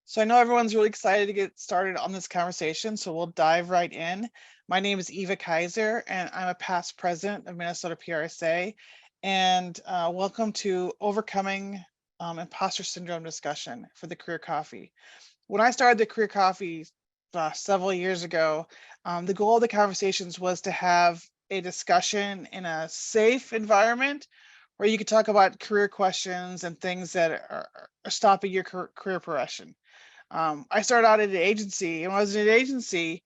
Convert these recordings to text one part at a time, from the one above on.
So I know everyone's really excited to get started on this conversation, so we'll dive right in. My name is Eva Kaiser, and I'm a past president of Minnesota PRSA. And welcome to Overcoming Imposter Syndrome discussion for the Career Coffee. When I started the Career Coffee several years ago, the goal of the conversations was to have a discussion in a safe environment where you could talk about career questions and things that are stopping your career progression. I started out at an agency, and when I was in an agency,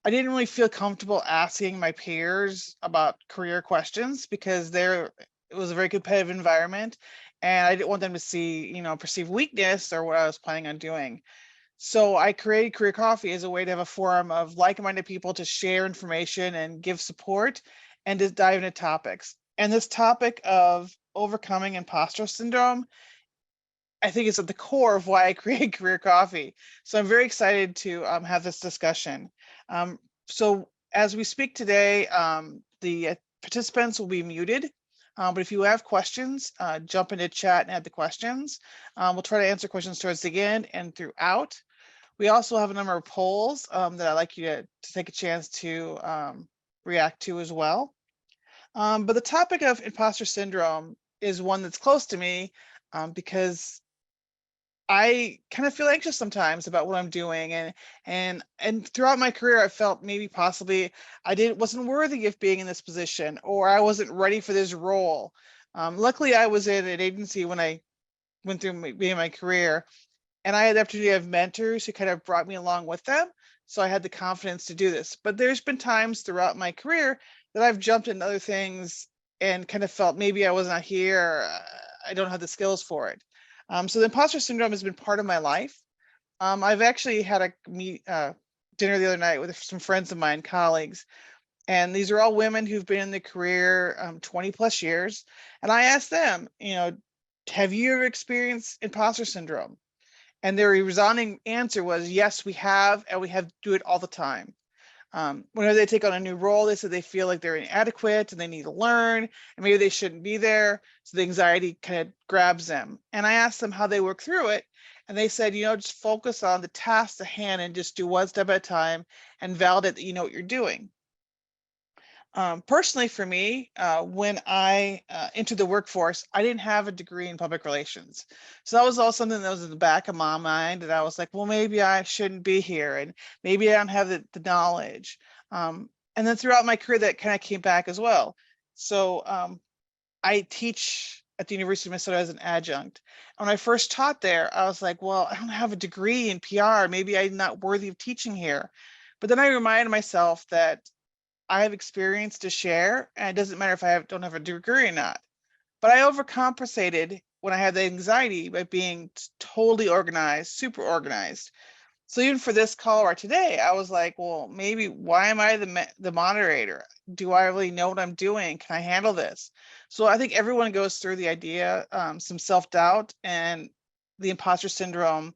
I didn't really feel comfortable asking my peers about career questions because it was a very competitive environment, and I didn't want them to see, perceived weakness or what I was planning on doing. So I created Career Coffee as a way to have a forum of like-minded people to share information and give support and to dive into topics. And this topic of overcoming imposter syndrome, I think it's at the core of why I created Career Coffee. So I'm very excited to have this discussion. So as we speak today, the participants will be muted, but if you have questions, jump into chat and add the questions. We'll try to answer questions towards the end and throughout. We also have a number of polls that I'd like you to take a chance to react to as well. But the topic of imposter syndrome is one that's close to me because I kind of feel anxious sometimes about what I'm doing, and throughout my career, I felt maybe possibly wasn't worthy of being in this position, or I wasn't ready for this role. Luckily, I was in an agency when I went through my career, and I had the opportunity to have mentors who kind of brought me along with them, so I had the confidence to do this. But there's been times throughout my career that I've jumped into other things and kind of felt maybe I was not here, or, I don't have the skills for it. So the imposter syndrome has been part of my life. I've actually had a dinner the other night with some friends of mine, colleagues, and these are all women who've been in the career 20 plus years. And I asked them, have you ever experienced imposter syndrome? And their resounding answer was, yes, we have, and we have to do it all the time. Whenever they take on a new role, they said they feel like they're inadequate and they need to learn, and maybe they shouldn't be there. So the anxiety kind of grabs them. And I asked them how they work through it. And they said, just focus on the task at hand and just do one step at a time and validate that you know what you're doing. Personally, for me, when I entered the workforce, I didn't have a degree in public relations. So that was all something that was in the back of my mind, and I was like, well, maybe I shouldn't be here, and maybe I don't have the knowledge. And then throughout my career, that kind of came back as well. So I teach at the University of Minnesota as an adjunct. When I first taught there, I was like, well, I don't have a degree in PR. Maybe I'm not worthy of teaching here. But then I reminded myself that I have experience to share, and it doesn't matter if I don't have a degree or not. But I overcompensated when I had the anxiety by being totally organized, super organized. So even for this call or today, I was like, well, maybe why am I the moderator? Do I really know what I'm doing? Can I handle this? So I think everyone goes through the idea, some self-doubt and the imposter syndrome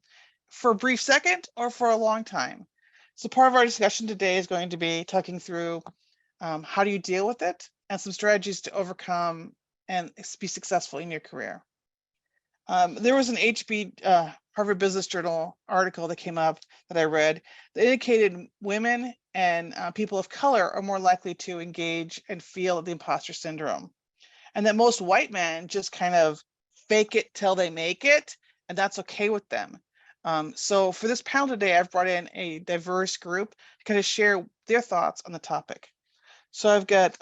for a brief second or for a long time. So part of our discussion today is going to be talking through how do you deal with it and some strategies to overcome and be successful in your career. There was an Harvard Business Journal article that came up that I read that indicated women and people of color are more likely to engage and feel the imposter syndrome, and that most white men just kind of fake it till they make it, and that's okay with them. So for this panel today, I've brought in a diverse group to kind of share their thoughts on the topic. So I've got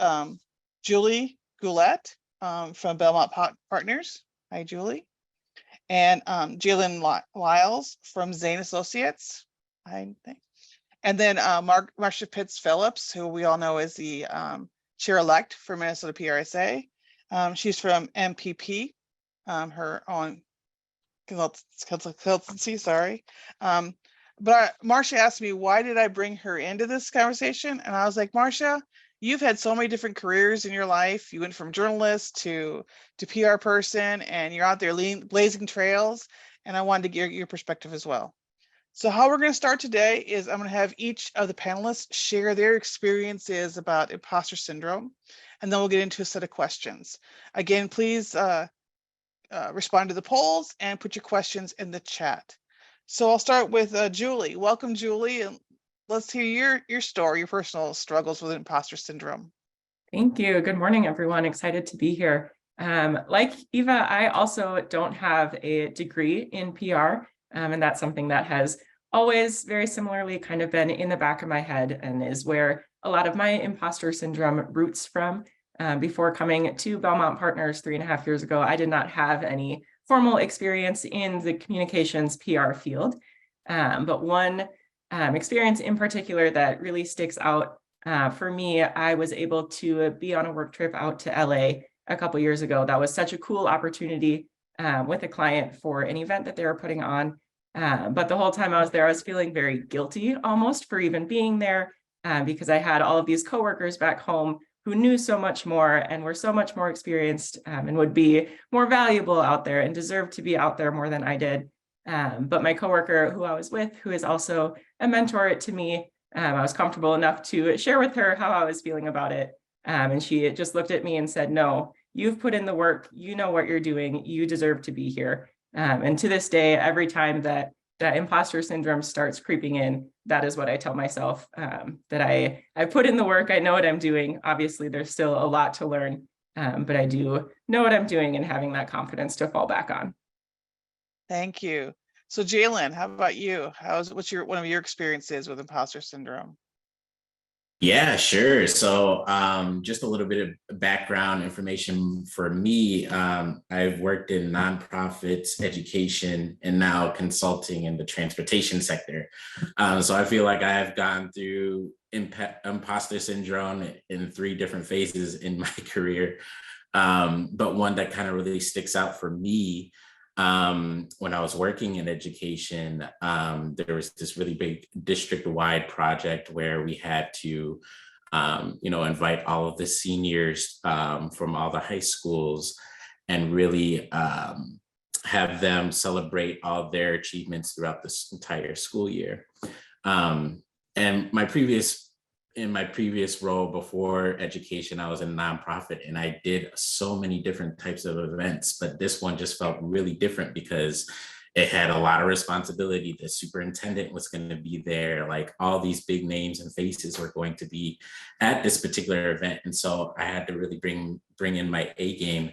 Julie Goulette from Belmont Partners. Hi, Julie. And Jalen Lyles from Zane Associates. Hi. And then Marcia Pitts-Phillips, who we all know is the chair-elect for Minnesota PRSA. She's from MPP, her own consultancy, sorry. But Marcia asked me, why did I bring her into this conversation? And I was like, Marcia, you've had so many different careers in your life. You went from journalist to PR person, and you're out there blazing trails. And I wanted to get your perspective as well. So how we're going to start today is I'm going to have each of the panelists share their experiences about imposter syndrome, and then we'll get into a set of questions. Again, please respond to the polls and put your questions in the chat. So I'll start with Julie. Welcome, Julie, and let's hear your story, your personal struggles with imposter syndrome. Thank you. Good morning, everyone. Excited to be here. Like Eva, I also don't have a degree in PR, and that's something that has always very similarly kind of been in the back of my head and is where a lot of my imposter syndrome roots from. Before coming to Belmont Partners 3.5 years ago, I did not have any formal experience in the communications PR field, but one experience in particular that really sticks out for me, I was able to be on a work trip out to LA a couple years ago. That was such a cool opportunity with a client for an event that they were putting on. But the whole time I was there, I was feeling very guilty almost for even being there because I had all of these coworkers back home who knew so much more and were so much more experienced and would be more valuable out there and deserved to be out there more than I did. But my coworker who I was with, who is also a mentor to me, I was comfortable enough to share with her how I was feeling about it. And she just looked at me and said, no, you've put in the work, you know what you're doing, you deserve to be here. And to this day, every time that imposter syndrome starts creeping in, that is what I tell myself, that I put in the work, I know what I'm doing. Obviously, there's still a lot to learn, but I do know what I'm doing and having that confidence to fall back on. Thank you. So Jalen, how about you? What's one of your experiences with imposter syndrome? Yeah, sure. So, just a little bit of background information for me. I've worked in nonprofits, education, and now consulting in the transportation sector. So I feel like I have gone through imposter syndrome in 3 different phases in my career. But one that kind of really sticks out for me, when I was working in education, there was this really big district-wide project where we had to, invite all of the seniors from all the high schools and really have them celebrate all their achievements throughout this entire school year. And in my previous role before education, I was in a nonprofit and I did so many different types of events, but this one just felt really different because it had a lot of responsibility. The superintendent was going to be there, like all these big names and faces were going to be at this particular event. And so I had to really bring in my A game.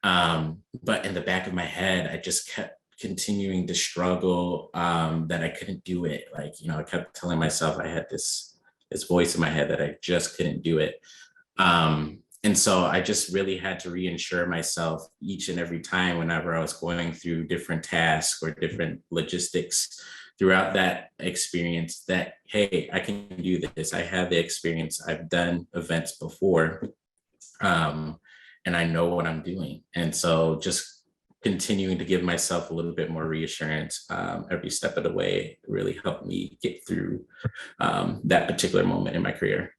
But in the back of my head, I just kept continuing to struggle that I couldn't do it. Like, I kept telling myself I had this voice in my head that I just couldn't do it. And so I just really had to reassure myself each and every time whenever I was going through different tasks or different logistics throughout that experience that, hey, I can do this. I have the experience. I've done events before. And I know what I'm doing. And so just continuing to give myself a little bit more reassurance every step of the way really helped me get through that particular moment in my career.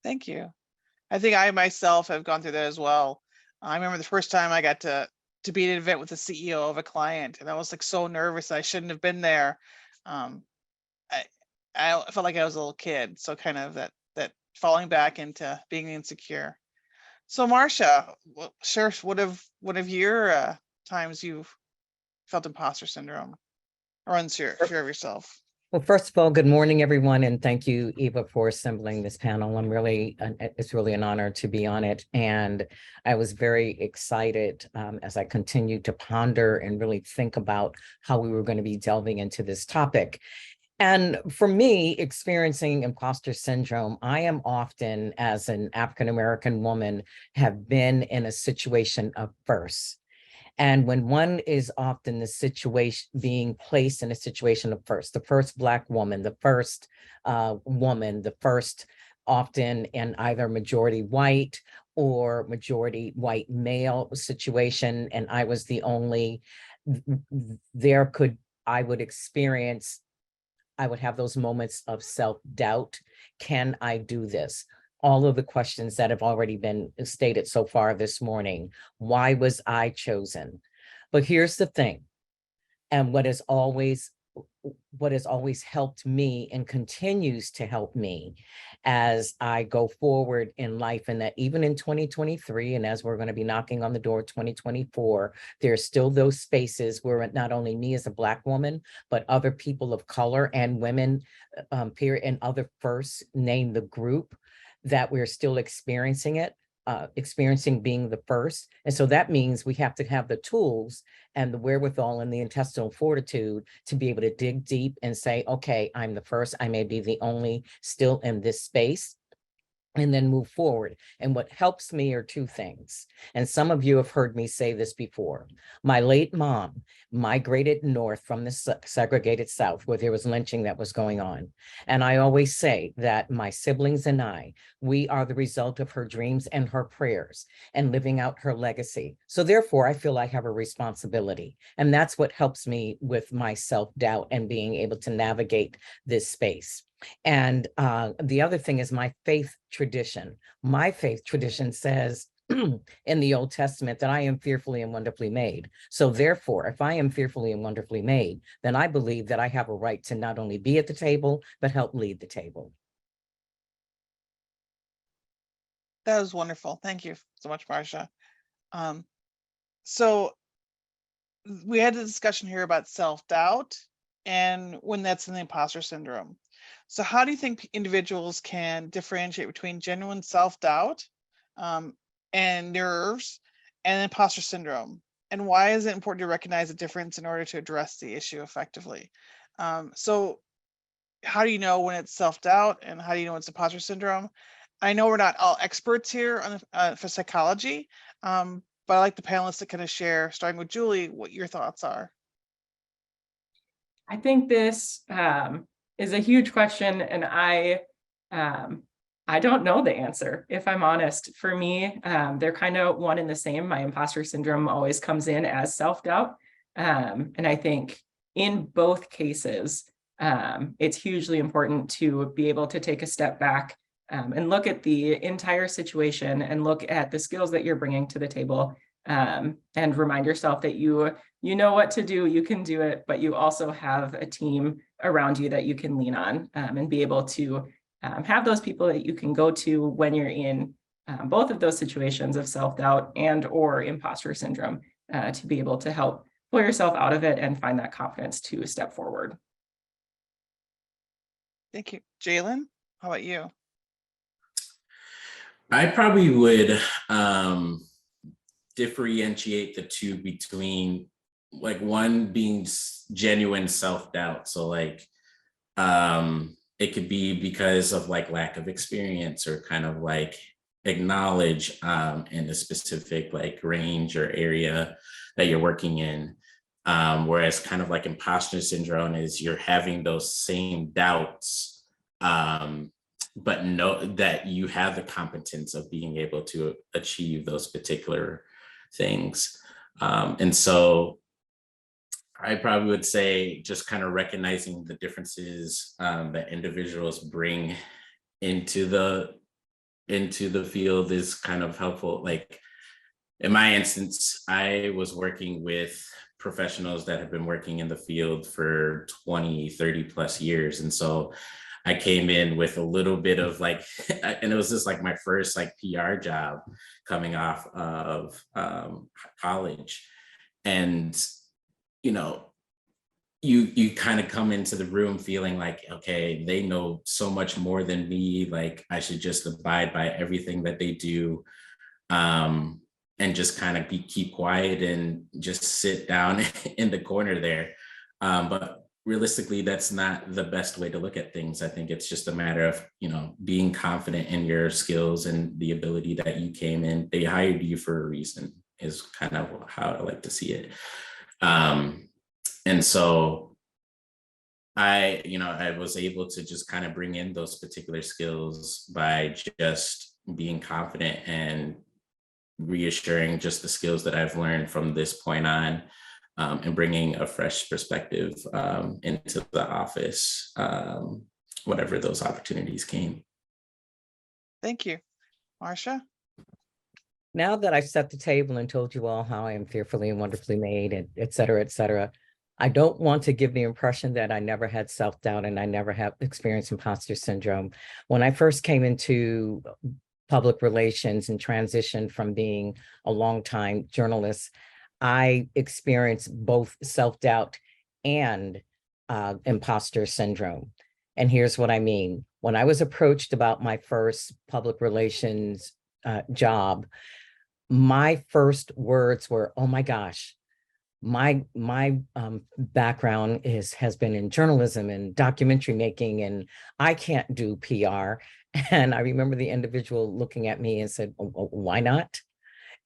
Thank you. I think I myself have gone through that as well. I remember the first time I got to be at an event with the CEO of a client, and I was like so nervous I shouldn't have been there. I felt like I was a little kid, so kind of that falling back into being insecure. So Marcia, share one of your times you've felt imposter syndrome or unsure of yourself. Well, first of all, good morning, everyone, and thank you, Eva, for assembling this panel. It's really an honor to be on it. And I was very excited as I continued to ponder and really think about how we were going to be delving into this topic. And for me, experiencing imposter syndrome, I am often, as an African-American woman, have been in a situation of first. And when one is often the situation, being placed in a situation of first, the first Black woman, the first woman, the first often in either majority white or majority white male situation, and I was the only, I would have those moments of self-doubt. Can I do this? All of the questions that have already been stated so far this morning. Why was I chosen? But here's the thing, and what has always what has always helped me and continues to help me as I go forward in life. And that even in 2023, and as we're going to be knocking on the door 2024, there's still those spaces where not only me as a Black woman, but other people of color and women, period, and other first name the group, that we're still experiencing it. Experiencing being the first. And so that means we have to have the tools and the wherewithal and the intestinal fortitude to be able to dig deep and say, okay, I'm the first, I may be the only still in this space, and then move forward. And what helps me are two things. And some of you have heard me say this before. My late mom migrated north from the segregated South, where there was lynching that was going on. And I always say that my siblings and I, we are the result of her dreams and her prayers and living out her legacy. So therefore, I feel I have a responsibility. And that's what helps me with my self-doubt and being able to navigate this space. And the other thing is my faith tradition. My faith tradition says in the Old Testament that I am fearfully and wonderfully made. So therefore, if I am fearfully and wonderfully made, then I believe that I have a right to not only be at the table, but help lead the table. That was wonderful. Thank you so much, Marcia. So we had a discussion here about self-doubt and when that's in the imposter syndrome. So how do you think individuals can differentiate between genuine self-doubt and nerves and imposter syndrome? And why is it important to recognize the difference in order to address the issue effectively? So how do you know when it's self-doubt and how do you know it's imposter syndrome? I know we're not all experts here on for psychology, but I like the panelists to kind of share, starting with Julie, what your thoughts are. I think this is a huge question, and I don't know the answer, if I'm honest. For me, they're kind of one and the same. My imposter syndrome always comes in as self-doubt. And I think in both cases, it's hugely important to be able to take a step back and look at the entire situation and look at the skills that you're bringing to the table, and remind yourself that you know what to do, you can do it, but you also have a team around you that you can lean on, and be able to have those people that you can go to when you're in both of those situations of self-doubt and or imposter syndrome, to be able to help pull yourself out of it and find that confidence to step forward. Thank you. Jalen, how about you? I probably would differentiate the two between, like, one being genuine self-doubt. So like it could be because of like lack of experience or kind of like acknowledge in a specific like range or area that you're working in. Whereas kind of like imposter syndrome is you're having those same doubts, but know that you have the competence of being able to achieve those particular things. And so I probably would say just kind of recognizing the differences that individuals bring into the field is kind of helpful. Like in my instance, I was working with professionals that have been working in the field for 20, 30 plus years. And so I came in with a little bit of like, and it was just like my first like PR job coming off of college. And, you know, you kind of come into the room feeling like, okay, they know so much more than me. Like I should just abide by everything that they do. And just kind of keep quiet and just sit down in the corner there. But realistically, that's not the best way to look at things. I think it's just a matter of, you know, being confident in your skills and the ability that you came in. They hired you for a reason is kind of how I like to see it. And so I was able to just kind of bring in those particular skills by just being confident and reassuring just the skills that I've learned from this point on, and bringing a fresh perspective into the office, whatever those opportunities came. Thank you. Marcia? Now that I've set the table and told you all how I am fearfully and wonderfully made, and et cetera, I don't want to give the impression that I never had self-doubt and I never have experienced imposter syndrome. When I first came into public relations and transitioned from being a longtime journalist, I experienced both self-doubt and imposter syndrome. And here's what I mean. When I was approached about my first public relations job, my first words were, "Oh my gosh, my background has been in journalism and documentary making, and I can't do PR." And I remember the individual looking at me and said, "Why not?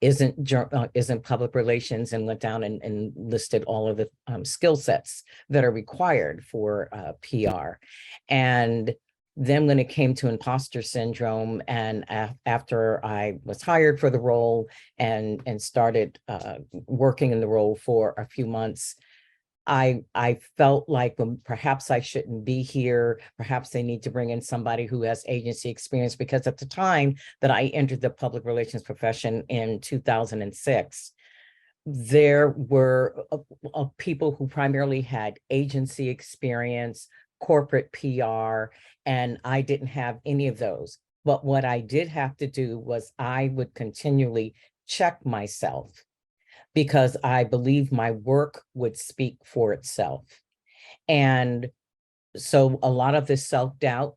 Isn't public relations," and went down and listed all of the skill sets that are required for PR. And then when it came to imposter syndrome, and after I was hired for the role and started working in the role for a few months, I felt like perhaps I shouldn't be here. Perhaps they need to bring in somebody who has agency experience, because at the time that I entered the public relations profession in 2006, there were people who primarily had agency experience, corporate PR, and I didn't have any of those. But what I did have to do was I would continually check myself, because I believe my work would speak for itself. And so a lot of this self-doubt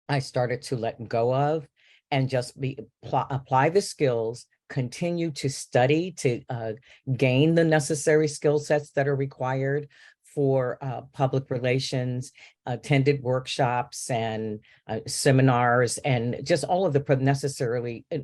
I started to let go of, and just apply the skills, continue to study to gain the necessary skill sets that are required for public relations, attended workshops and seminars, and just all of the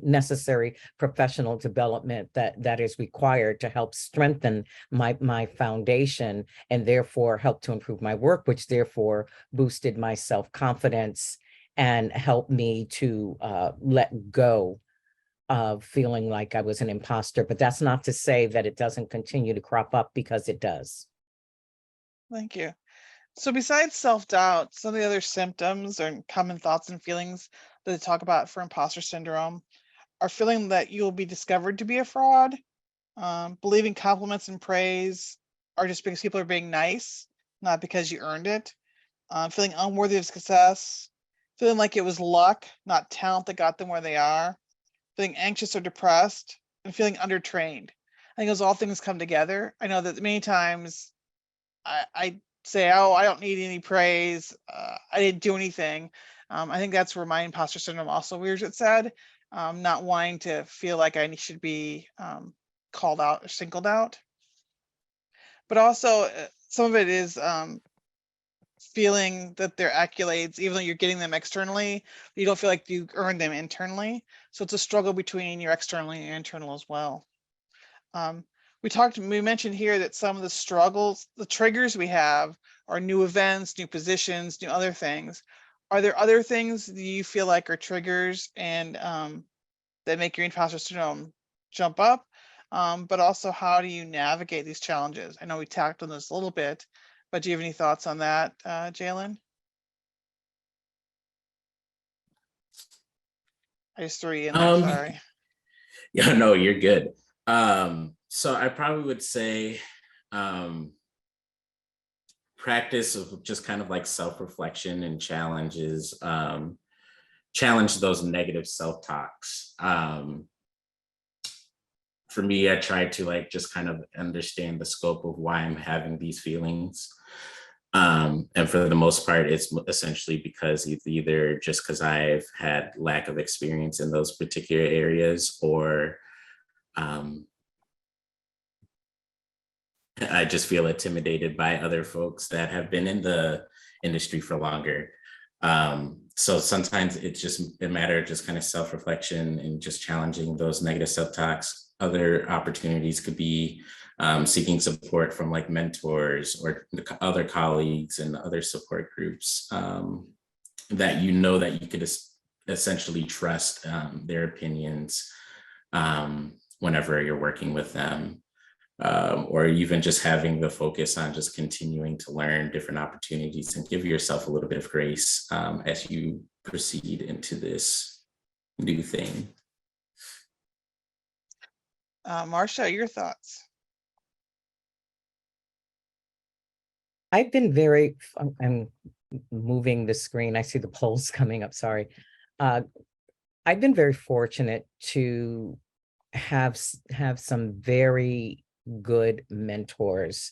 necessary professional development that is required to help strengthen my foundation, and therefore help to improve my work, which therefore boosted my self-confidence and helped me to let go of feeling like I was an imposter. But that's not to say that it doesn't continue to crop up, because it does. Thank you. So besides self-doubt, some of the other symptoms or common thoughts and feelings that they talk about for imposter syndrome are feeling that you will be discovered to be a fraud, believing compliments and praise are just because people are being nice, not because you earned it, feeling unworthy of success, feeling like it was luck, not talent, that got them where they are, feeling anxious or depressed, and feeling undertrained. I think those all things come together. I know that many times I say, "Oh, I don't need any praise. I didn't do anything." I think that's where my imposter syndrome also rears its head, not wanting to feel like I should be called out or singled out. But also, some of it is feeling that they're accolades, even though you're getting them externally, you don't feel like you earned them internally. So it's a struggle between your external and your internal as well. We mentioned here that some of the struggles, the triggers we have are new events, new positions, new other things. Are there other things that you feel like are triggers and that make your imposter syndrome jump up? But also, how do you navigate these challenges? I know we talked on this a little bit, but do you have any thoughts on that, Jalen? I just threw you in there, sorry. Yeah, no, you're good. So I probably would say practice of just kind of like self-reflection and challenges, challenge those negative self-talks. For me, I try to like just kind of understand the scope of why I'm having these feelings. And for the most part, it's essentially because either just because I've had lack of experience in those particular areas, or I just feel intimidated by other folks that have been in the industry for longer. So sometimes it's just a matter of just kind of self-reflection and just challenging those negative self-talks. Other opportunities could be seeking support from like mentors or other colleagues and other support groups that you know that you could essentially trust their opinions whenever you're working with them. Or even just having the focus on just continuing to learn different opportunities and give yourself a little bit of grace as you proceed into this new thing. Marcia, your thoughts? I've been very, I'm moving the screen. I see the polls coming up, sorry. I've been very fortunate to have some very good mentors,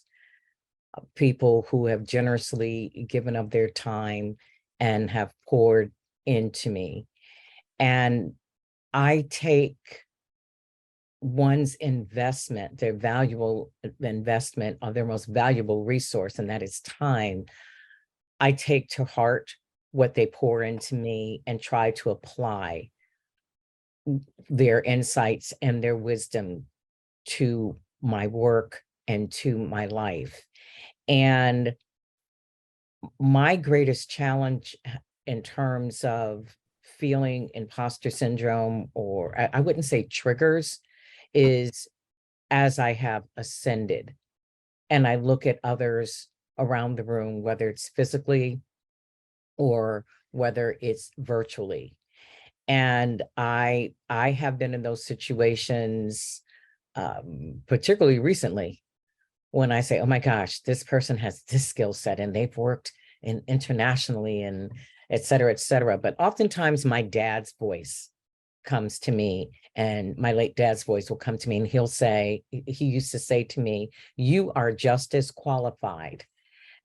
people who have generously given of their time and have poured into me. And I take one's investment, their valuable investment of their most valuable resource, and that is time. I take to heart what they pour into me and try to apply their insights and their wisdom to my work and to my life. And my greatest challenge in terms of feeling imposter syndrome, or I wouldn't say triggers, is as I have ascended and I look at others around the room, whether it's physically or whether it's virtually. And I have been in those situations, particularly recently, when I say, oh my gosh, this person has this skill set and they've worked internationally and et cetera, et cetera. But oftentimes my dad's voice comes to me, and my late dad's voice will come to me, and he used to say to me, you are just as qualified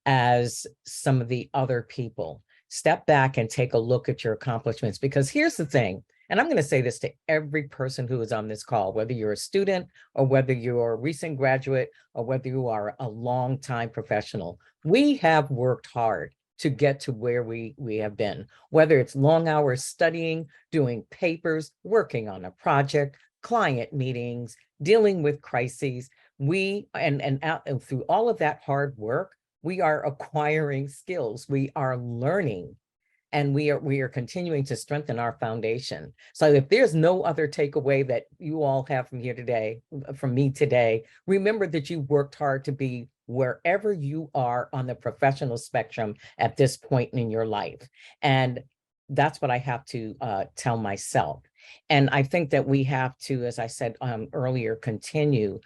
as some of the other people. Step back and take a look at your accomplishments, because here's the thing, and I'm going to say this to every person who is on this call, whether you're a student or whether you're a recent graduate or whether you are a long-time professional, we have worked hard to get to where we have been, whether it's long hours studying, doing papers, working on a project, client meetings, dealing with crises. And through all of that hard work, we are acquiring skills, we are learning, and we are continuing to strengthen our foundation. So if there's no other takeaway that you all have from here today, from me today, remember that you worked hard to be wherever you are on the professional spectrum at this point in your life. And that's what I have to tell myself. And I think that we have to, as I said earlier, continue,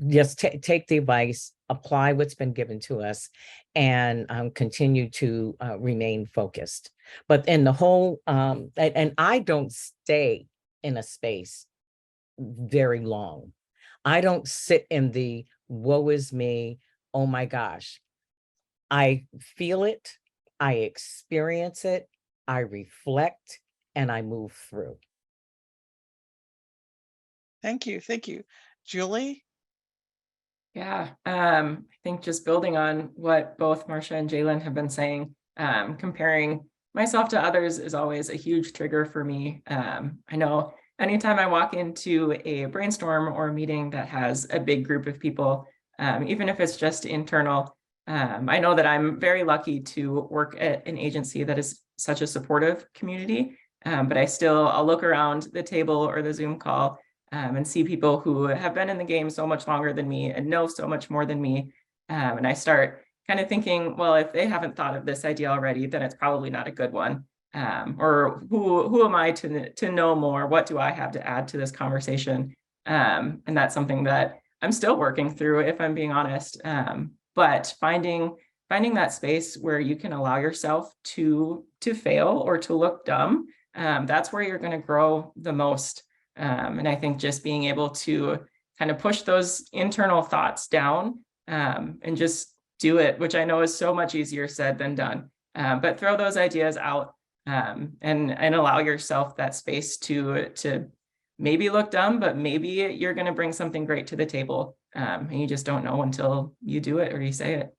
just take the advice, apply what's been given to us, and continue to remain focused. But in the whole, and I don't stay in a space very long. I don't sit in the woe is me, oh my gosh. I feel it, I experience it, I reflect, and I move through. Thank you. Thank you. Julie? Yeah, I think just building on what both Marcia and Jalen have been saying, comparing myself to others is always a huge trigger for me. I know anytime I walk into a brainstorm or a meeting that has a big group of people, even if it's just internal, I know that I'm very lucky to work at an agency that is such a supportive community, but I'll look around the table or the Zoom call and see people who have been in the game so much longer than me and know so much more than me. And I start kind of thinking, well, if they haven't thought of this idea already, then it's probably not a good one. Or who am I to know more? What do I have to add to this conversation? And that's something that I'm still working through, if I'm being honest. But finding that space where you can allow yourself to fail or to look dumb, that's where you're going to grow the most. And I think just being able to kind of push those internal thoughts down and just do it, which I know is so much easier said than done, but throw those ideas out and allow yourself that space to maybe look dumb, but maybe you're going to bring something great to the table, and you just don't know until you do it or you say it.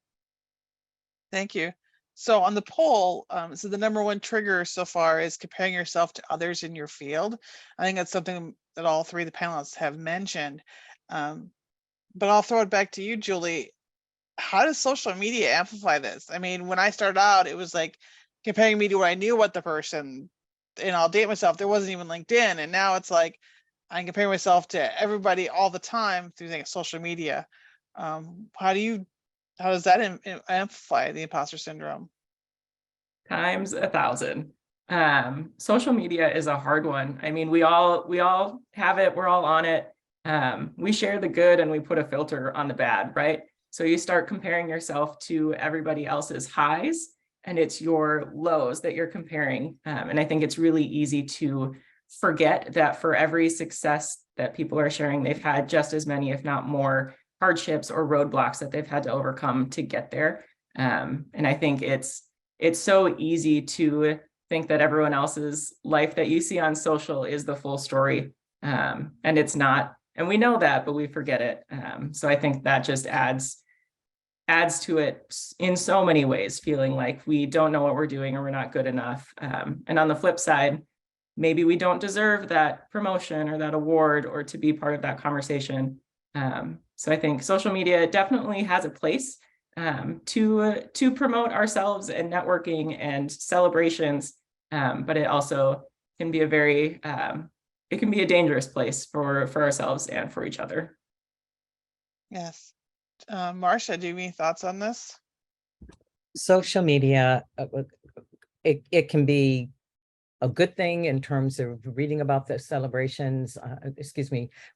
Thank you. So on the poll, so the number one trigger so far is comparing yourself to others in your field. I think that's something that all three of the panelists have mentioned. But I'll throw it back to you, Julie. How does social media amplify this? I mean, when I started out, it was like comparing me to what I knew about the person, and I'll date myself. There wasn't even LinkedIn. And now it's like I'm comparing myself to everybody all the time through social media. How does that amplify the imposter syndrome? Times 1,000. Social media is a hard one. I mean, we all have it. We're all on it. We share the good and we put a filter on the bad, right? So you start comparing yourself to everybody else's highs, and it's your lows that you're comparing. And I think it's really easy to forget that for every success that people are sharing, they've had just as many, if not more, hardships or roadblocks that they've had to overcome to get there. And I think it's so easy to think that everyone else's life that you see on social is the full story. And it's not. And we know that, but we forget it. So I think that just adds to it in so many ways, feeling like we don't know what we're doing or we're not good enough. And on the flip side, maybe we don't deserve that promotion or that award or to be part of that conversation. So I think social media definitely has a place to promote ourselves and networking and celebrations, but it also can be it can be a dangerous place for ourselves and for each other. Yes. Marcia, do you have any thoughts on this? Social media, it can be a good thing in terms of reading about the celebrations,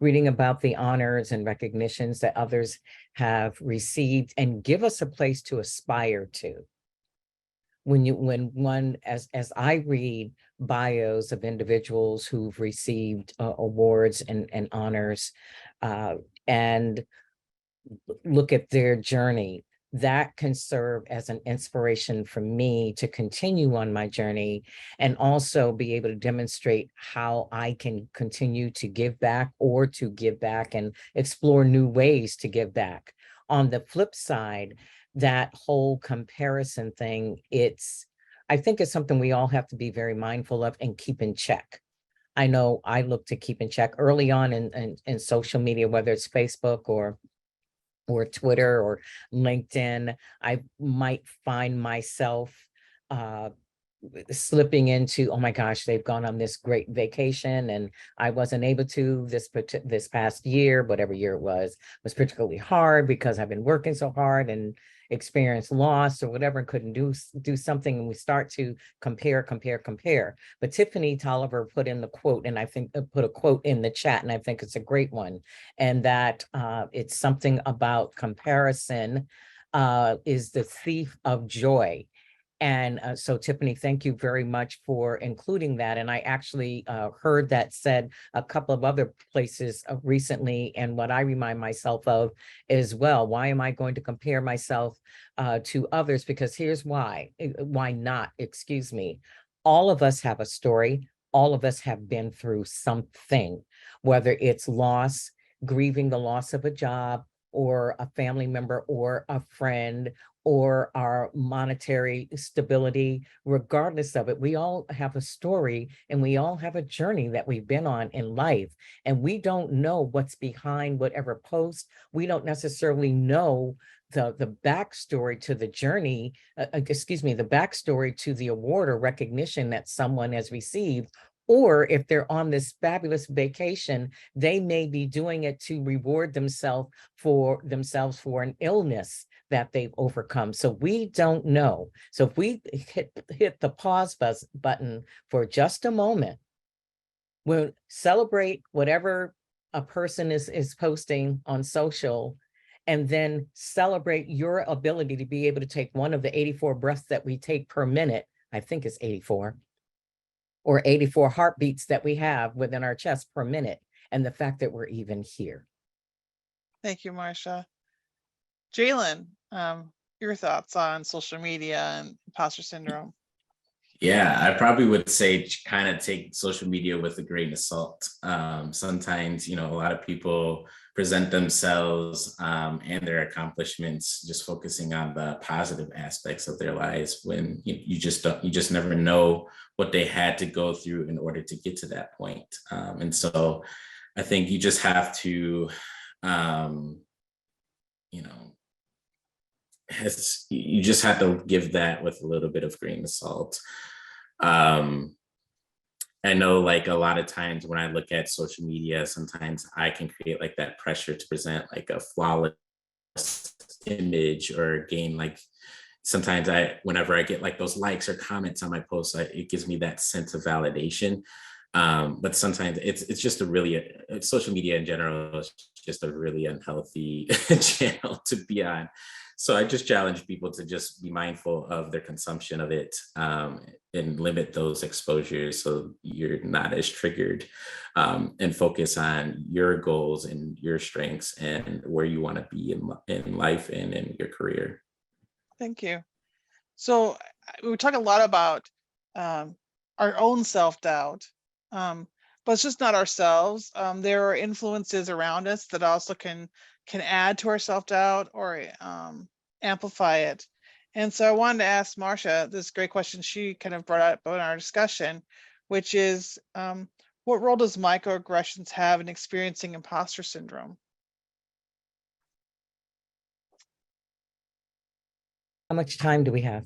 reading about the honors and recognitions that others have received, and give us a place to aspire to. As I read bios of individuals who've received awards and honors, and look at their journey, that can serve as an inspiration for me to continue on my journey and also be able to demonstrate how I can continue to give back or to give back and explore new ways to give back. On the flip side, that whole comparison thing, I think it's something we all have to be very mindful of and keep in check. I know I look to keep in check early on in social media, whether it's Facebook or Twitter or LinkedIn. I might find myself slipping into, oh my gosh, they've gone on this great vacation and I wasn't able to this past year, whatever year it was particularly hard because I've been working so hard and experienced loss or whatever, and couldn't do something, and we start to compare. But Tiffany Tolliver put in the quote, and I think put a quote in the chat, and I think it's a great one, and that it's something about comparison is the thief of joy. And so, Tiffany, thank you very much for including that. And I actually heard that said a couple of other places recently. And what I remind myself of as well, why am I going to compare myself to others? Because here's why. Why not? Excuse me. All of us have a story. All of us have been through something, whether it's loss, grieving the loss of a job, or a family member, or a friend, or our monetary stability. Regardless of it, we all have a story and we all have a journey that we've been on in life. And we don't know what's behind whatever post. We don't necessarily know the backstory to the journey, the backstory to the award or recognition that someone has received. Or if they're on this fabulous vacation, they may be doing it to reward themselves for an illness that they've overcome. So we don't know. So if we hit the pause button for just a moment, we'll celebrate whatever a person is posting on social, and then celebrate your ability to be able to take one of the 84 breaths that we take per minute. I think it's 84. Or 84 heartbeats that we have within our chest per minute, and the fact that we're even here. Thank you, Marcia. Jalen, your thoughts on social media and imposter syndrome? Yeah, I probably would say kind of take social media with a grain of salt. Sometimes, a lot of people present themselves and their accomplishments just focusing on the positive aspects of their lives, when you just never know what they had to go through in order to get to that point. And so I think you just have to, you just have to give that with a little bit of grain of salt. I know, like, a lot of times when I look at social media, sometimes I can create like that pressure to present like a flawless image or gain, like, sometimes whenever I get like those likes or comments on my posts, it gives me that sense of validation. But sometimes it's just a really social media in general is just a really unhealthy channel to be on. So I just challenge people to just be mindful of their consumption of it, and limit those exposures so you're not as triggered, and focus on your goals and your strengths and where you want to be in life and in your career. Thank you. So we talk a lot about our own self-doubt, but it's just not ourselves. There are influences around us that also can add to our self-doubt or amplify it. And so I wanted to ask Marcia this great question she kind of brought up in our discussion, which is, what role does microaggressions have in experiencing imposter syndrome? How much time do we have?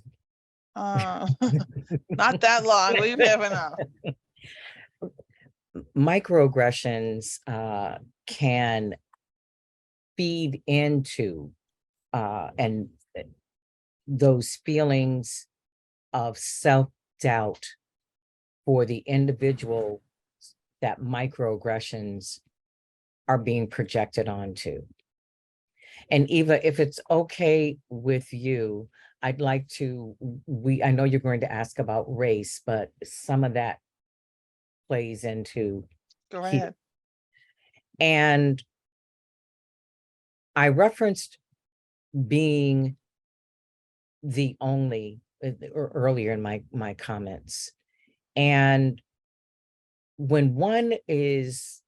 Not that long. We have enough. Microaggressions can feed into and those feelings of self-doubt for the individual that microaggressions are being projected onto. And Eva, if it's okay with you, I'd like to, I know you're going to ask about race, but some of that plays into. Go ahead. And I referenced being the only earlier in my comments. And when one is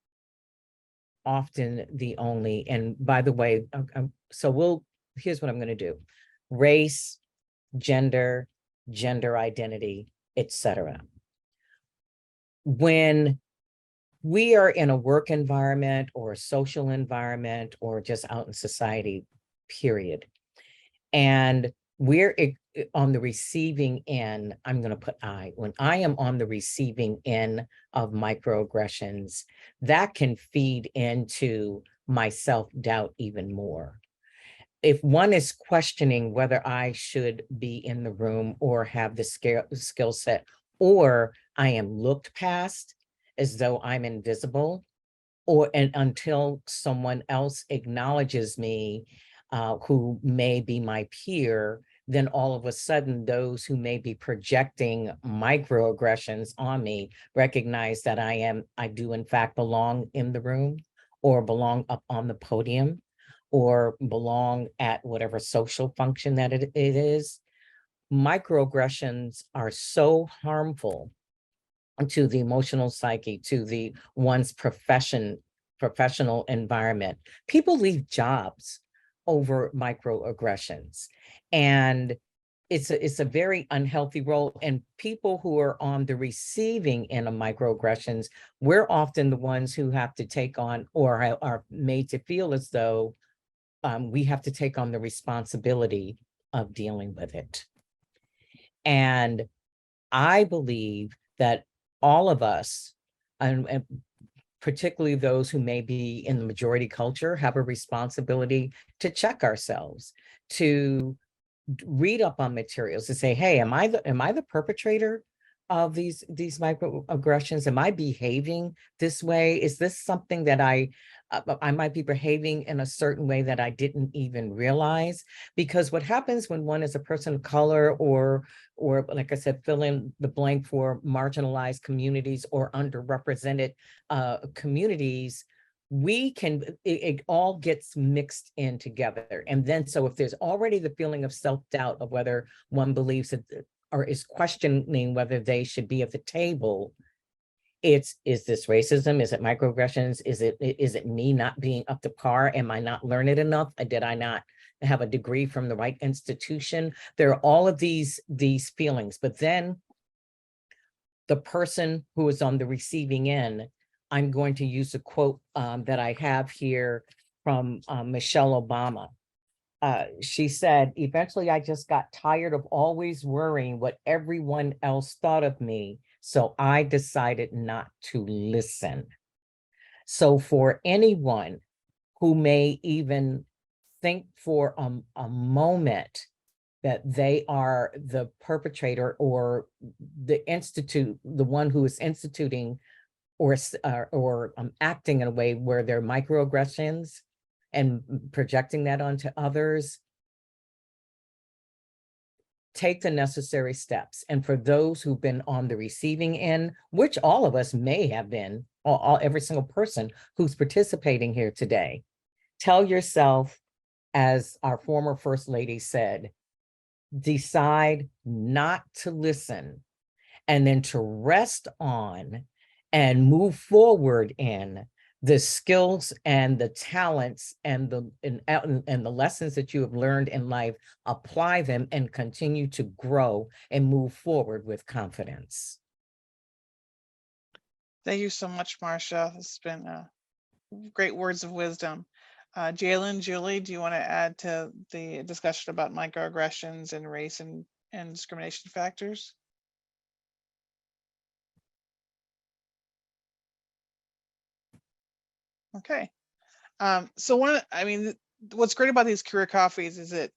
often the only, and by the way, so here's what I'm going to do: race, gender, gender identity, etc. When we are in a work environment or a social environment or just out in society, period, and we're on the receiving end, I'm going to put when I am on the receiving end of microaggressions, that can feed into my self-doubt even more. If one is questioning whether I should be in the room or have the skill set, or I am looked past as though I'm invisible, and until someone else acknowledges me, who may be my peer, then all of a sudden those who may be projecting microaggressions on me recognize that I do in fact belong in the room, or belong up on the podium, or belong at whatever social function that it is. Microaggressions are so harmful to the emotional psyche, to the one's professional environment. People leave jobs over microaggressions, and it's a very unhealthy role. And people who are on the receiving end of microaggressions, we're often the ones who have to take on, or are made to feel as though we have to take on the responsibility of dealing with it. And I believe that all of us, and particularly those who may be in the majority culture, have a responsibility to check ourselves, to read up on materials, to say, hey, am I the perpetrator of these microaggressions? Am I behaving this way? Is this something that I might be behaving in a certain way that I didn't even realize? Because what happens when one is a person of color, or like I said, fill in the blank for marginalized communities or underrepresented communities, it all gets mixed in together. And then, so if there's already the feeling of self-doubt of whether one believes that, or is questioning whether they should be at the table, is this racism? Is it microaggressions? Is it me not being up to par? Am I not learned enough? Did I not have a degree from the right institution? There are all of these feelings, but then the person who is on the receiving end, I'm going to use a quote that I have here from Michelle Obama. She said, eventually I just got tired of always worrying what everyone else thought of me, so I decided not to listen. So for anyone who may even think for a moment that they are the perpetrator or the one who is instituting acting in a way where they're microaggressions and projecting that onto others, take the necessary steps. And for those who've been on the receiving end, which all of us may have been, every single person who's participating here today, tell yourself, as our former First Lady said, decide not to listen, and then to rest on and move forward in the skills and the talents and the lessons that you have learned in life, apply them and continue to grow and move forward with confidence. Thank you so much, Marcia. This has been great words of wisdom. Jalen, Julie, do you want to add to the discussion about microaggressions and race and discrimination factors? Okay. So what's great about these career coffees is it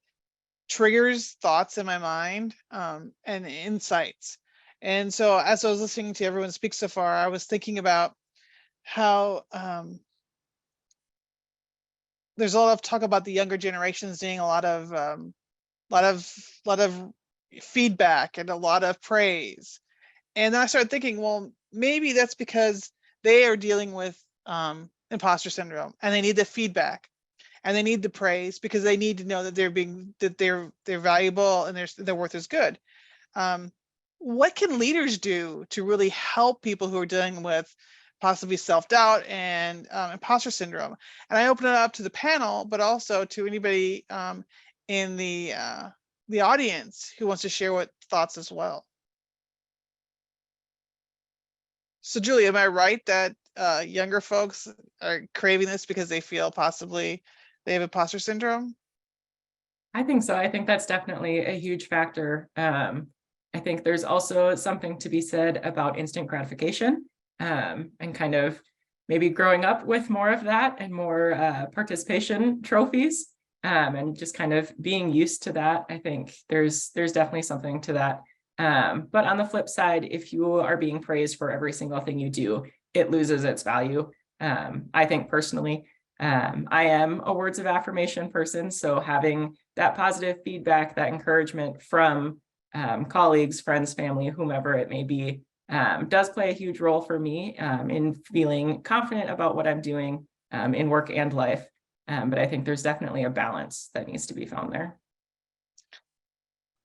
triggers thoughts in my mind and insights. And so as I was listening to everyone speak so far, I was thinking about how there's a lot of talk about the younger generations needing a lot of feedback and a lot of praise. And then I started thinking, well, maybe that's because they are dealing with imposter syndrome and they need the feedback and they need the praise because they need to know that they're valuable and their worth is good. What can leaders do to really help people who are dealing with possibly self-doubt and imposter syndrome? And I open it up to the panel, but also to anybody in the audience who wants to share what thoughts as well. So Julie, am I right that younger folks are craving this because they feel possibly they have imposter syndrome? I think so. I think that's definitely a huge factor. I think there's also something to be said about instant gratification and kind of maybe growing up with more of that and more participation trophies and just kind of being used to that. I think there's definitely something to that. But on the flip side, if you are being praised for every single thing you do, it loses its value. I think personally, I am a words of affirmation person. So having that positive feedback, that encouragement from colleagues, friends, family, whomever it may be, does play a huge role for me in feeling confident about what I'm doing in work and life. But I think there's definitely a balance that needs to be found there.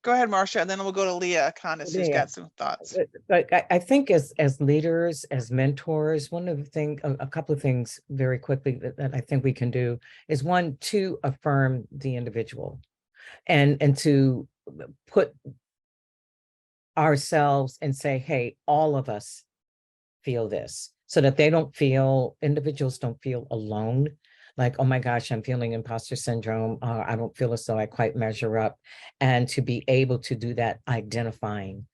Go ahead, Marcia, and then we'll go to Leah Condis, who's got some thoughts. But I think as leaders, as mentors, one of the things, a couple of things very quickly that I think we can do is, one, to affirm the individual and to put ourselves and say, hey, all of us feel this, so that individuals don't feel alone. Like, oh my gosh, I'm feeling imposter syndrome. I don't feel as though I quite measure up. And to be able to do that, identifying.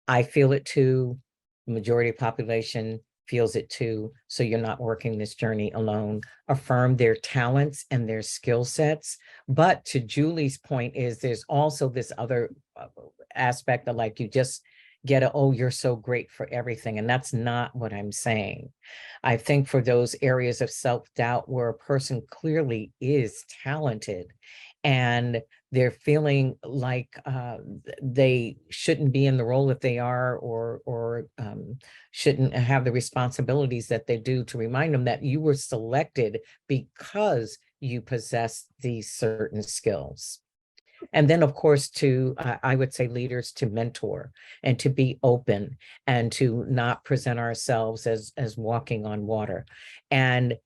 I feel it too. The majority of the population feels it too. So you're not working this journey alone. Affirm their talents and their skill sets. But to Julie's point is, there's also this other aspect of, like, you just get you're so great for everything. And that's not what I'm saying. I think for those areas of self-doubt where a person clearly is talented and they're feeling like they shouldn't be in the role that they are, or shouldn't have the responsibilities that they do, to remind them that you were selected because you possess these certain skills. And then, of course, I would say leaders to mentor and to be open and to not present ourselves as walking on water. And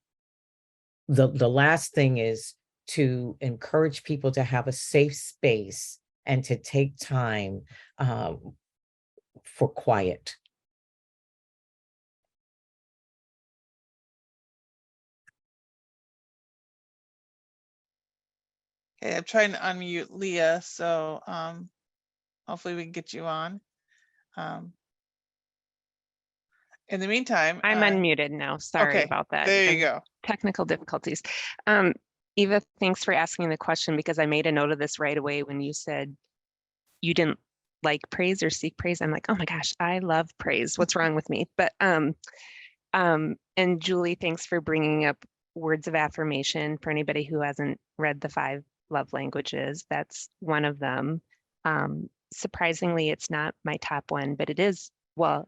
the last thing is to encourage people to have a safe space and to take time for quiet. Okay, I'm trying to unmute Leah, so hopefully we can get you on. In the meantime, I'm unmuted now. Sorry about that. There you go. Technical difficulties. Eva, thanks for asking the question, because I made a note of this right away when you said you didn't like praise or seek praise. I'm like, oh my gosh, I love praise. What's wrong with me? But and Julie, thanks for bringing up words of affirmation for anybody who hasn't read the 5 love languages. That's one of them. Surprisingly, it's not my top one, but it is, well,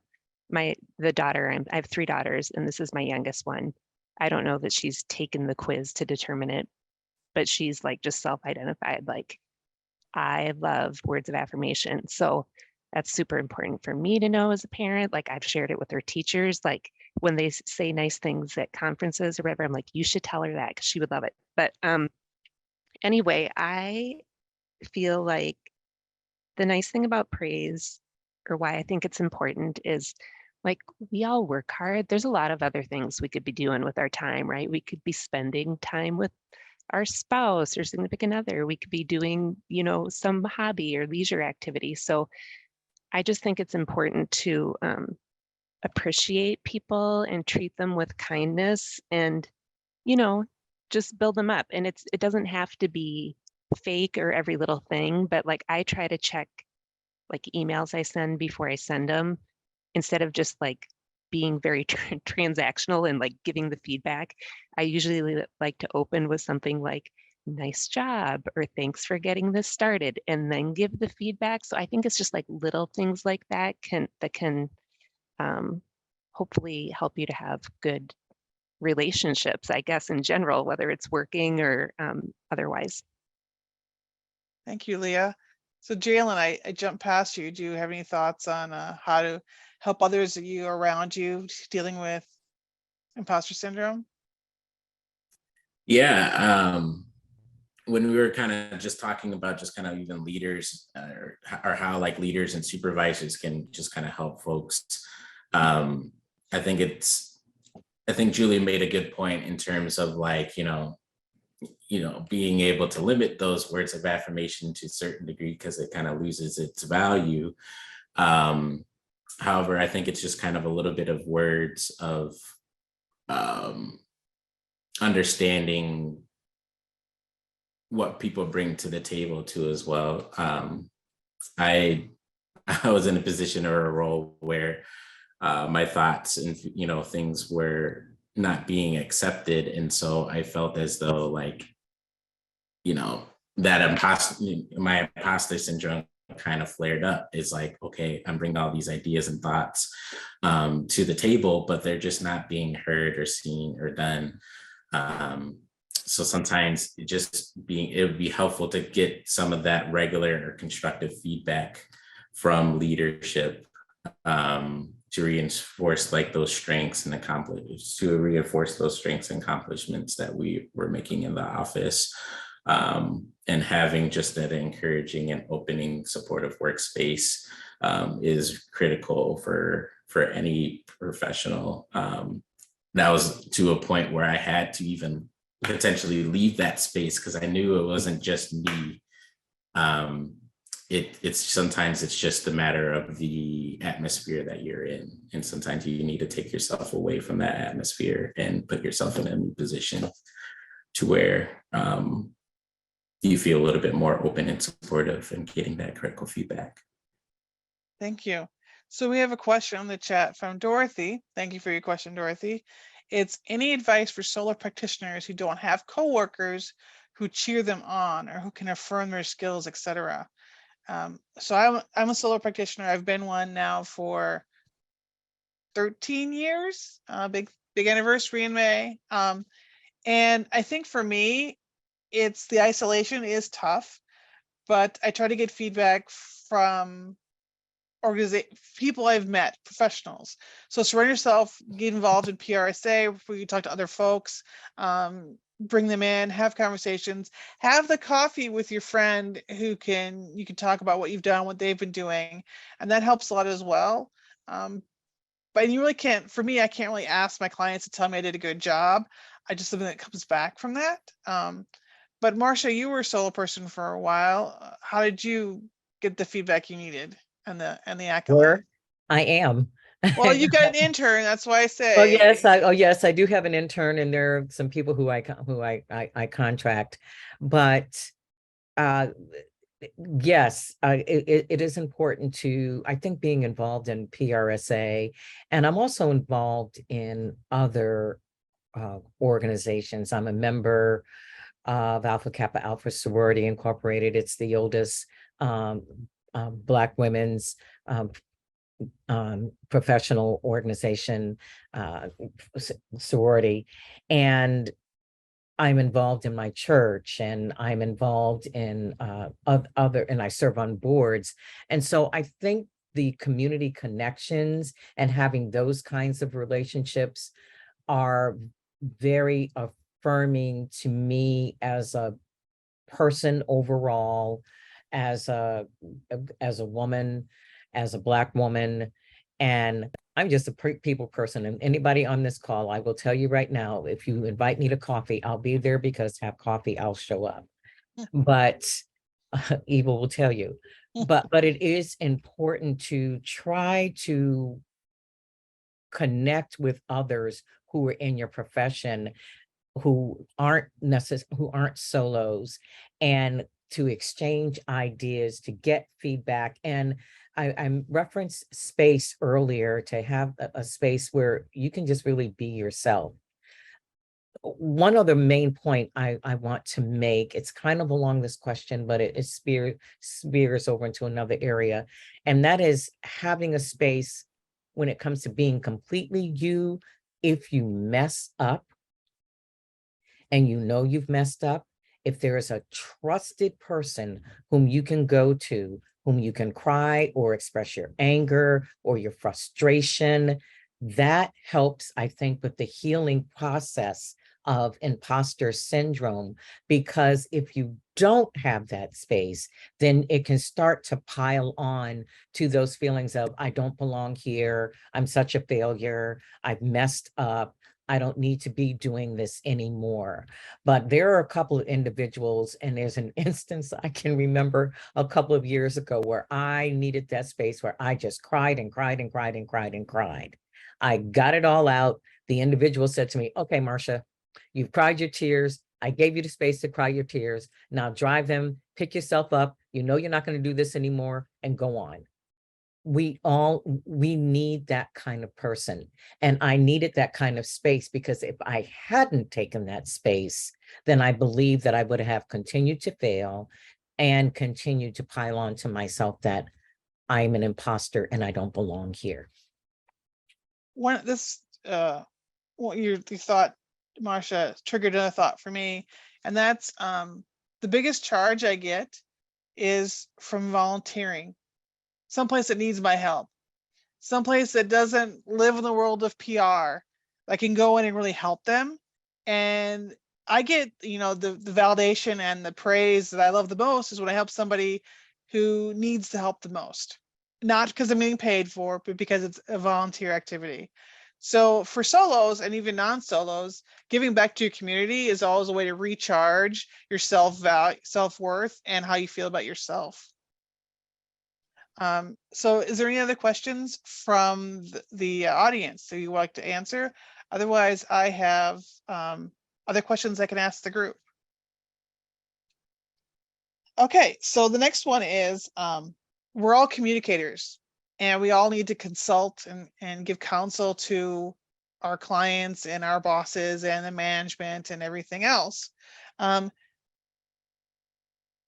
the daughter, I have 3 daughters, and this is my youngest one. I don't know that she's taken the quiz to determine it, but she's like just self-identified, like, I love words of affirmation. So that's super important for me to know as a parent. Like, I've shared it with her teachers. Like, when they say nice things at conferences or whatever, I'm like, you should tell her that because she would love it. But anyway, I feel like the nice thing about praise, or why I think it's important, is like, we all work hard. There's a lot of other things we could be doing with our time, right? We could be spending time with our spouse or significant other. We could be doing, you know, some hobby or leisure activity. So I just think it's important to appreciate people and treat them with kindness, and, you know, just build them up. And it doesn't have to be fake or every little thing, but like, I try to check like emails I send before I send them, instead of just like being very transactional and like giving the feedback. I usually like to open with something like, nice job, or thanks for getting this started, and then give the feedback. So I think it's just like little things like that can hopefully help you to have good relationships, I guess, in general, whether it's working or otherwise. Thank you, Leah. So Jalen, I jumped past you. Do you have any thoughts on how to help others that you around you dealing with imposter syndrome? Yeah. When we were kind of just talking about just kind of even leaders or how like leaders and supervisors can just kind of help folks. I think Julie made a good point in terms of like, being able to limit those words of affirmation to a certain degree because it kind of loses its value. However, I think it's just kind of a little bit of words of understanding what people bring to the table too as well. I was in a position or a role where my thoughts and things were not being accepted, and so I felt as though like that my imposter syndrome kind of flared up. It's like, okay, I'm bringing all these ideas and thoughts to the table, but they're just not being heard or seen or done. So sometimes it would be helpful to get some of that regular or constructive feedback from leadership to reinforce like those strengths and accomplishments that we were making in the office. And having just that encouraging and opening supportive workspace is critical for any professional. That was to a point where I had to even potentially leave that space because I knew it wasn't just me. It's sometimes it's just a matter of the atmosphere that you're in, and sometimes you need to take yourself away from that atmosphere and put yourself in a new position to where you feel a little bit more open and supportive and getting that critical feedback. Thank you. So we have a question on the chat from Dorothy. Thank you for your question, Dorothy. It's any advice for solo practitioners who don't have coworkers who cheer them on or who can affirm their skills, etc. So I'm a solo practitioner. I've been one now for 13 years, big anniversary in May. And I think for me, it's the isolation is tough, but I try to get feedback from people I've met, professionals. So surround yourself, get involved in PRSA where you talk to other folks, bring them in, have conversations, have the coffee with your friend who you can talk about what you've done, what they've been doing, and that helps a lot as well. But you really can't, for me, I can't really ask my clients to tell me I did a good job. I just something that comes back from that. But Marcia, you were a solo person for a while. How did you get the feedback you needed and the accolade? I am. Well, you got an intern. That's why I say. Oh yes, I do have an intern, and there are some people who I contract, but Yes, it is important to, I think, being involved in PRSA, and I'm also involved in other organizations. I'm a member of Alpha Kappa Alpha Sorority Incorporated. It's the oldest Black women's professional organization, sorority, and I'm involved in my church, and I'm involved in other, and I serve on boards. And so I think the community connections and having those kinds of relationships are very affirming to me as a person overall, as a woman, as a Black woman. And I'm just a people person, and anybody on this call, I will tell you right now, if you invite me to coffee, I'll be there, because have coffee, I'll show up. But Eva will tell you, but it is important to try to connect with others who are in your profession, who aren't solos, and to exchange ideas, to get feedback. And I referenced space earlier, to have a space where you can just really be yourself. One other main point I want to make, it's kind of along this question, but it spears over into another area, and that is having a space when it comes to being completely you. If you mess up, and you know you've messed up, if there is a trusted person whom you can go to, whom you can cry or express your anger or your frustration, that helps, I think, with the healing process of imposter syndrome. Because if you don't have that space, then it can start to pile on to those feelings of, I don't belong here, I'm such a failure, I've messed up, I don't need to be doing this anymore. But there are a couple of individuals, and there's an instance I can remember a couple of years ago where I needed that space where I just cried and cried and cried and cried and cried. I got it all out. The individual said to me, okay, Marcia, you've cried your tears. I gave you the space to cry your tears. Now drive them, pick yourself up. You know you're not going to do this anymore, and go on. We need that kind of person. And I needed that kind of space, because if I hadn't taken that space, then I believe that I would have continued to fail and continued to pile on to myself that I'm an imposter and I don't belong here. What you thought, Marcia, triggered another thought for me, and that's the biggest charge I get is from volunteering. Someplace that needs my help, someplace that doesn't live in the world of PR, I can go in and really help them. And I get, the validation and the praise that I love the most is when I help somebody who needs the help the most, not because I'm getting paid for it, but because it's a volunteer activity. So for solos and even non-solos, giving back to your community is always a way to recharge your self-worth and how you feel about yourself. So is there any other questions from the audience that you would like to answer? Otherwise, I have other questions I can ask the group. Okay, so the next one is, we're all communicators, and we all need to consult and give counsel to our clients and our bosses and the management and everything else.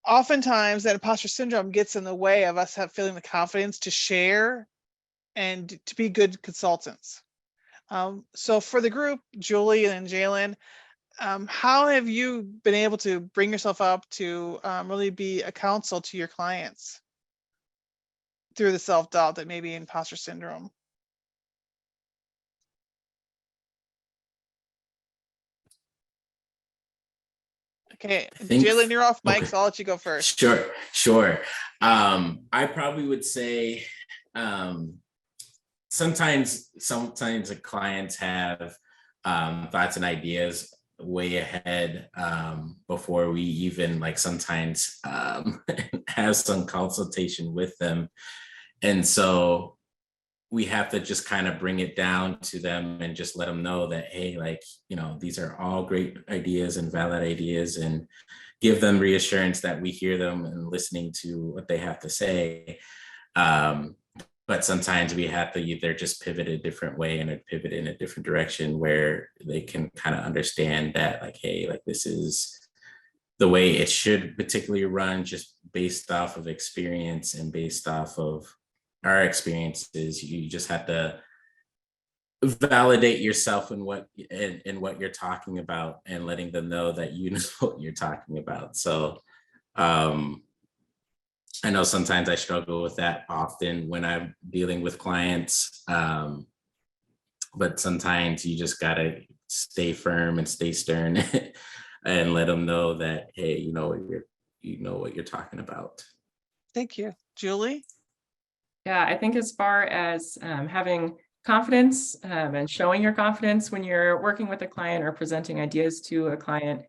Oftentimes that imposter syndrome gets in the way of us feeling the confidence to share and to be good consultants. So for the group, Julie and Jalen, how have you been able to bring yourself up to really be a counsel to your clients through the self-doubt that may be imposter syndrome? Okay, Jalen, you're off mic, so I'll let you go first. Sure. I probably would say sometimes the clients have thoughts and ideas way ahead before we even sometimes have some consultation with them. And so we have to just kind of bring it down to them and just let them know that, hey, these are all great ideas and valid ideas. And, give them reassurance that we hear them and listening to what they have to say. But sometimes we have to either just pivot a different way and pivot in a different direction where they can kind of understand that, like, hey, like this is the way it should particularly run, just based off of experience and based off of our experiences. You just have to validate yourself in what you're talking about and letting them know that you know what you're talking about. So I know sometimes I struggle with that often when I'm dealing with clients, but sometimes you just gotta stay firm and stay stern and let them know that, hey, you know what you're talking about. Thank you. Julie? Yeah, I think as far as having confidence and showing your confidence when you're working with a client or presenting ideas to a client,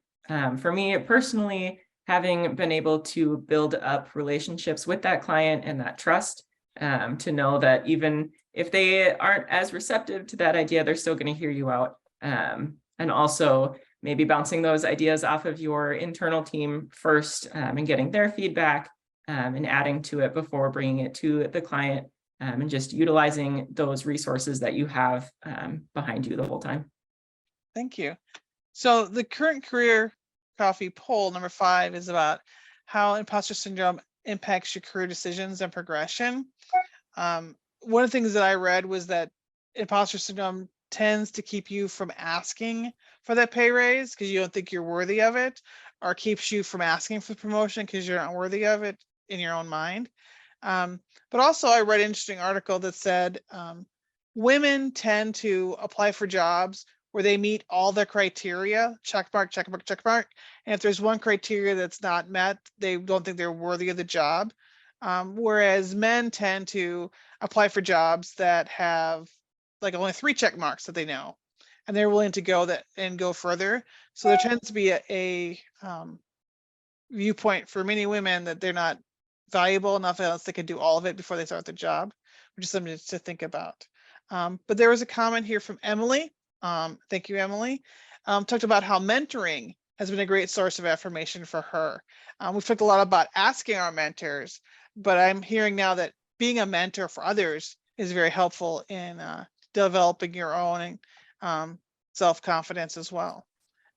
for me personally, having been able to build up relationships with that client and that trust, to know that even if they aren't as receptive to that idea, they're still going to hear you out. And also maybe bouncing those ideas off of your internal team first, and getting their feedback, and adding to it before bringing it to the client, and just utilizing those resources that you have behind you the whole time. Thank you. So the current career coffee poll number 5 is about how imposter syndrome impacts your career decisions and progression. One of the things that I read was that imposter syndrome tends to keep you from asking for that pay raise because you don't think you're worthy of it, or keeps you from asking for the promotion because you're not worthy of it in your own mind. But also I read an interesting article that said women tend to apply for jobs where they meet all the criteria, check mark, check mark, check mark. And if there's one criteria that's not met, they don't think they're worthy of the job. Whereas men tend to apply for jobs that have like only 3 check marks that they know, and they're willing to go further. So there tends to be a viewpoint for many women that they're not valuable enough else they can do all of it before they start the job, which is something to think about. But there was a comment here from Emily. Thank you, Emily. Talked about how mentoring has been a great source of affirmation for her. We've talked a lot about asking our mentors, but I'm hearing now that being a mentor for others is very helpful in developing your own self-confidence as well.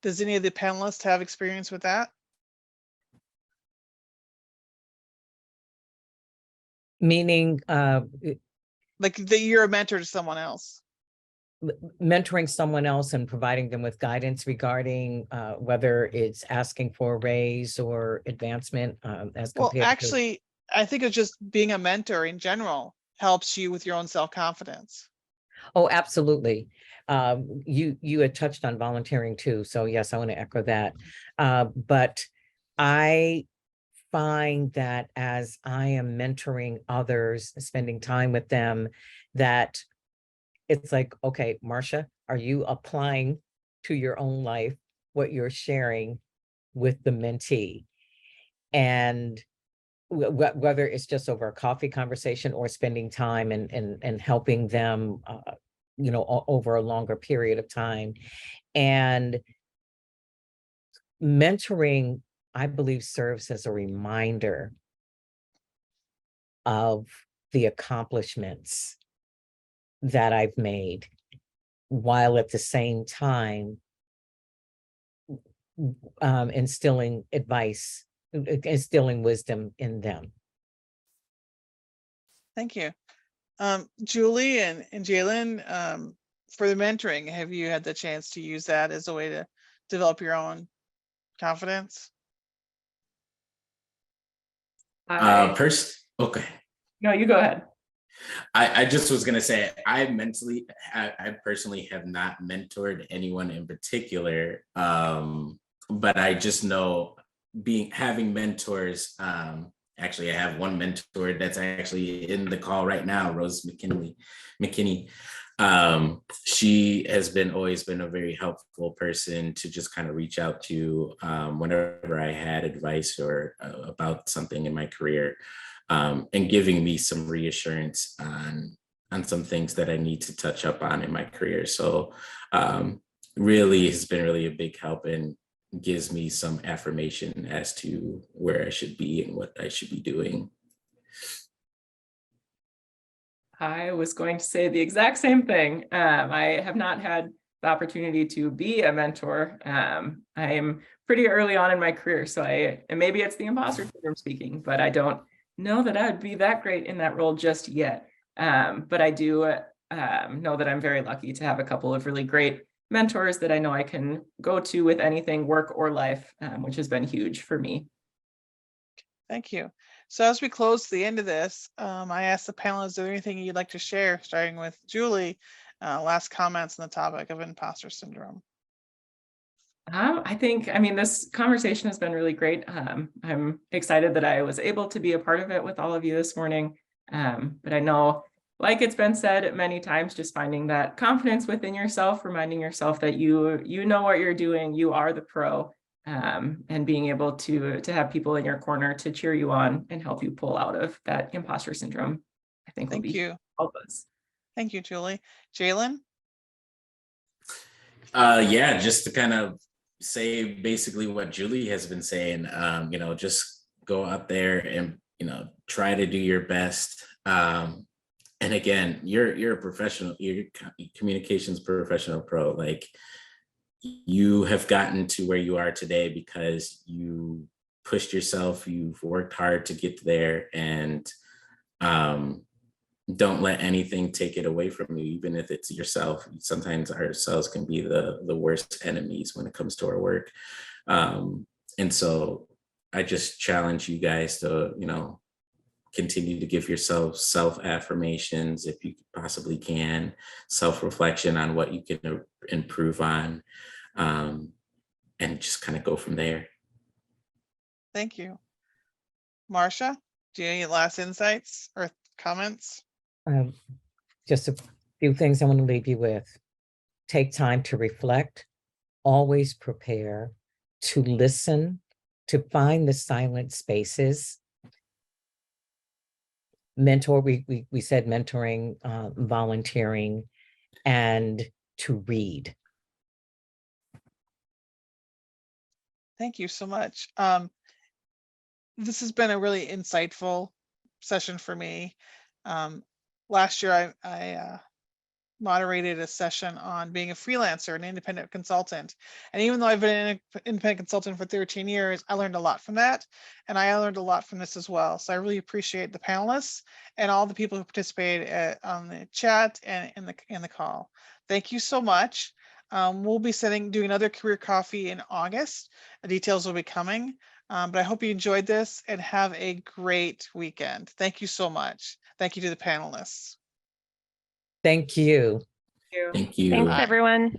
Does any of the panelists have experience with that? Meaning Like that you're a mentor to someone else? mentoring someone else and providing them with guidance regarding whether it's asking for a raise or advancement as Well, compared to. actually, I think it's just being a mentor in general helps you with your own self-confidence. Oh, absolutely. You had touched on volunteering too. So yes, I want to echo that. But I find that as I am mentoring others, spending time with them, that it's like, okay, Marcia, are you applying to your own life what you're sharing with the mentee? And whether it's just over a coffee conversation or spending time and helping them, over a longer period of time. And mentoring, I believe, serves as a reminder of the accomplishments that I've made, while at the same time instilling advice, instilling wisdom in them. Thank you. Julie and Jalen, for the mentoring, have you had the chance to use that as a way to develop your own confidence? Okay. No, you go ahead. I just was gonna say I personally have not mentored anyone in particular, but I just know having mentors. Actually, I have one mentor that's actually in the call right now, Rose McKinney. She has always been a very helpful person to just kind of reach out to whenever I had advice or about something in my career, and giving me some reassurance on some things that I need to touch up on in my career. So really has been really a big help in gives me some affirmation as to where I should be and what I should be doing. I was going to say the exact same thing. I have not had the opportunity to be a mentor. I am pretty early on in my career, so and maybe it's the imposter syndrome speaking, but I don't know that I would be that great in that role just yet. But I do know that I'm very lucky to have a couple of really great mentors that I know I can go to with anything, work or life, which has been huge for me. Thank you. So as we close to the end of this, I asked the panel, is there anything you'd like to share, starting with Julie, last comments on the topic of imposter syndrome? I mean, this conversation has been really great. I'm excited that I was able to be a part of it with all of you this morning. But I know, like it's been said many times, just finding that confidence within yourself, reminding yourself that you know what you're doing, you are the pro, and being able to have people in your corner to cheer you on and help you pull out of that imposter syndrome, I think will Thank be you. all of us. Thank you, Julie. Jalen? Yeah, just to kind of say basically what Julie has been saying, just go out there and, try to do your best. And again, you're a professional, you're a communications professional pro. Like, you have gotten to where you are today because you pushed yourself, you've worked hard to get there, and don't let anything take it away from you, even if it's yourself. Sometimes ourselves can be the worst enemies when it comes to our work. And so I just challenge you guys to, continue to give yourself self-affirmations if you possibly can, self-reflection on what you can improve on, and just kind of go from there. Thank you. Marcia, do you have any last insights or comments? Just a few things I want to leave you with. Take time to reflect, always prepare, to listen, to find the silent spaces. Mentor, we said mentoring, volunteering, and to read. Thank you so much. This has been a really insightful session for me. Last year, I moderated a session on being a freelancer, an independent consultant. And even though I've been an independent consultant for 13 years, I learned a lot from that. And I learned a lot from this as well. So I really appreciate the panelists and all the people who participated on the chat and in the call. Thank you so much. We'll be doing another career coffee in August. The details will be coming. But I hope you enjoyed this and have a great weekend. Thank you so much. Thank you to the panelists. Thank you. Thank you. Thanks, Bye. everyone.